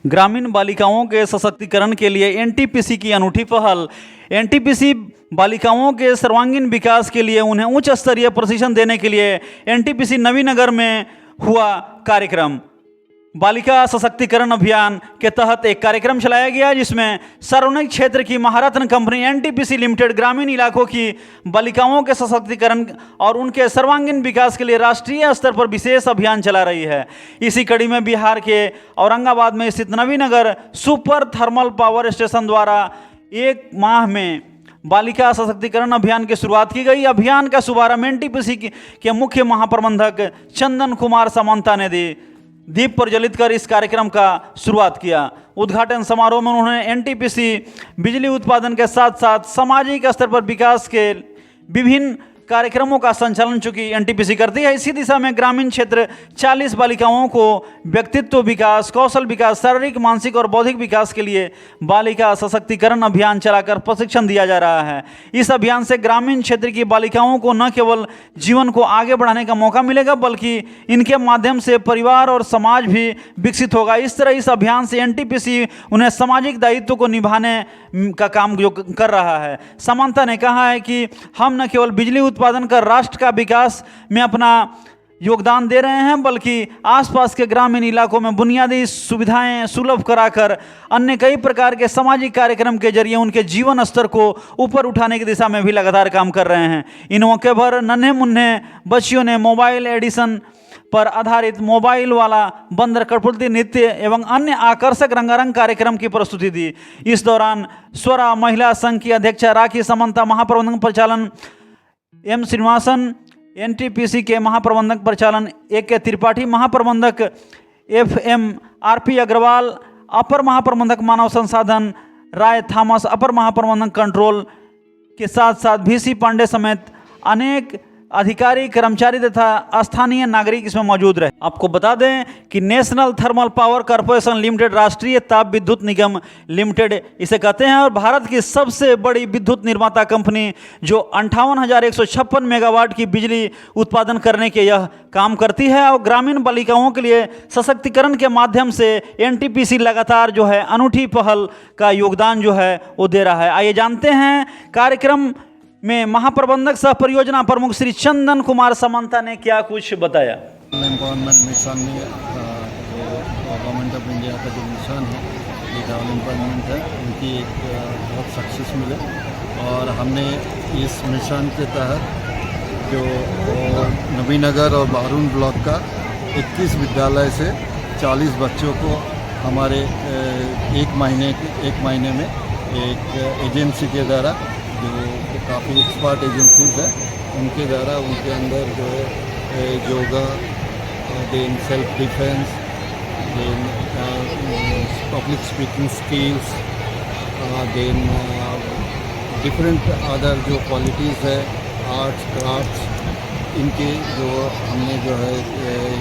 ग्रामीण बालिकाओं के सशक्तिकरण के लिए एनटीपीसी की अनूठी पहल। एनटीपीसी बालिकाओं के सर्वांगीण विकास के लिए उन्हें उच्च स्तरीय प्रशिक्षण देने के लिए एनटीपीसी नवीनगर में हुआ कार्यक्रम। बालिका सशक्तिकरण अभियान के तहत एक कार्यक्रम चलाया गया जिसमें सार्वजनिक क्षेत्र की महारत्न कंपनी एनटीपीसी लिमिटेड ग्रामीण इलाकों की बालिकाओं के सशक्तिकरण और उनके सर्वांगीण विकास के लिए राष्ट्रीय स्तर पर विशेष अभियान चला रही है। इसी कड़ी में बिहार के औरंगाबाद में स्थित Navinagar super thermal power station द्वारा एक माह में बालिका सशक्तिकरण अभियान की शुरुआत की गई। अभियान का शुभारंभ एनटीपीसी के मुख्य महाप्रबंधक चंदन कुमार सामंता ने दीप प्रज्वलित कर इस कार्यक्रम का शुरुआत किया। उद्घाटन समारोह में उन्होंने एनटीपीसी बिजली उत्पादन के साथ साथ सामाजिक स्तर पर विकास के विभिन्न कार्यक्रमों का संचालन चूंकि एनटीपीसी करती है, इसी दिशा में ग्रामीण क्षेत्र 40 बालिकाओं को व्यक्तित्व विकास, कौशल विकास, शारीरिक, मानसिक और बौद्धिक विकास के लिए बालिका सशक्तिकरण अभियान चलाकर प्रशिक्षण दिया जा रहा है। इस अभियान से ग्रामीण क्षेत्र की बालिकाओं को न केवल जीवन को आगे बढ़ाने का मौका मिलेगा बल्कि इनके माध्यम से परिवार और समाज भी विकसित होगा। इस तरह इस अभियान से एनटीपीसी उन्हें सामाजिक दायित्व को निभाने का काम जो कर रहा है। सामंता ने कहा है कि हम न केवल बिजली उत्पादन कर राष्ट्र का विकास में अपना योगदान दे रहे हैं बल्कि आसपास के ग्रामीण इलाकों में बुनियादी सुविधाएं सुलभ कराकर अन्य कई प्रकार के सामाजिक कार्यक्रम के जरिए उनके जीवन स्तर को ऊपर उठाने की दिशा में भी लगातार काम कर रहे हैं। इन मौके पर नन्हे मुन्ने बच्चियों ने मोबाइल एडिशन पर आधारित मोबाइल वाला बंदर कठपुतली नृत्य एवं अन्य आकर्षक रंगारंग कार्यक्रम की प्रस्तुति दी। इस दौरान स्वरा महिला संघ की अध्यक्षा राखी सामंता, महाप्रबंधक परिचालन एम श्रीनिवासन, एनटीपीसी के महाप्रबंधक परिचालन AK त्रिपाठी, महाप्रबंधक FM RP अग्रवाल, अपर महाप्रबंधक मानव संसाधन राय थॉमस, अपर महाप्रबंधक कंट्रोल के साथ साथ VC पांडे समेत अनेक अधिकारी, कर्मचारी तथा स्थानीय नागरिक इसमें मौजूद रहे। आपको बता दें कि national thermal power corporation limited, राष्ट्रीय ताप विद्युत निगम लिमिटेड इसे कहते हैं, और भारत की सबसे बड़ी विद्युत निर्माता कंपनी जो 58,156 मेगावाट की बिजली उत्पादन करने के यह काम करती है। और ग्रामीण बालिकाओं के लिए सशक्तिकरण के माध्यम से एनटीपीसी लगातार जो है अनूठी पहल का योगदान जो है वो दे रहा है। आइए जानते हैं कार्यक्रम में महाप्रबंधक सह परियोजना प्रमुख श्री चंदन कुमार सामंता ने क्या कुछ बताया। एम्पावरमेंट मिशन में जो गवर्नमेंट ऑफ इंडिया का जो मिशन है ये डबल एम्पावरमेंट है, उनकी एक बहुत सक्सेस मिले और हमने इस मिशन के तहत जो नवीनगर और बारून ब्लॉक का 21 विद्यालय से 40 बच्चों को हमारे एक महीने में एक एजेंसी के द्वारा जो काफ़ी एक्सपर्ट एजेंसीज है उनके द्वारा उनके अंदर जो है yoga, then self defence, then public speaking skills, then different other जो क्वालिटीज़ है, आर्ट्स क्राफ्ट्स, इनके जो हमने जो है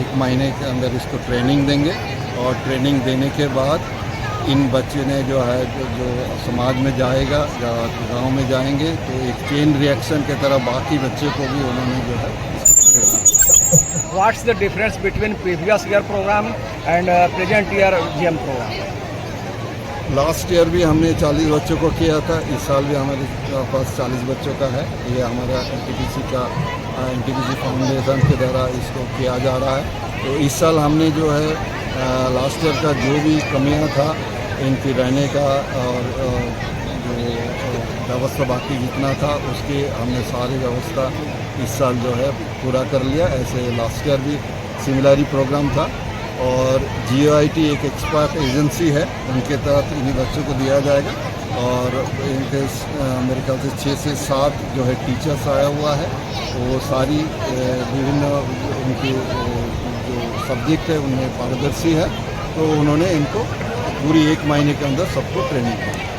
एक महीने के अंदर इसको ट्रेनिंग देंगे और ट्रेनिंग देने के बाद इन बच्चे ने जो है जो समाज में जाएगा, गांव में जाएंगे तो एक चेन रिएक्शन की तरह बाकी बच्चे को भी उन्होंने जो है What's the difference between previous year program and present year GM program? Last year भी हमने 40 बच्चों को किया था, इस साल भी हमारे पास 40 बच्चों का है। ये हमारा एनटीपीसी फाउंडेशन के द्वारा इसको किया जा रहा है। तो इस साल हमने जो है लास्ट ईयर का जो भी कमियां था इनकी रहने का और जो व्यवस्था बाकी जितना था उसकी हमने सारी व्यवस्था इस साल जो है पूरा कर लिया। ऐसे लास्ट ईयर भी सिमिलर ही प्रोग्राम था और GOIT एक एक्सपर्ट एजेंसी है, उनके तहत इन्हीं बच्चों को दिया जाएगा और इनके मेरे ख्याल से 6 से 7 जो है टीचर्स आया हुआ है। वो सारी विभिन्न उनकी जो सब्जेक्ट है उनमें पारदर्शी है, तो उन्होंने इनको पूरी एक महीने के अंदर सबको ट्रेनिंग दी।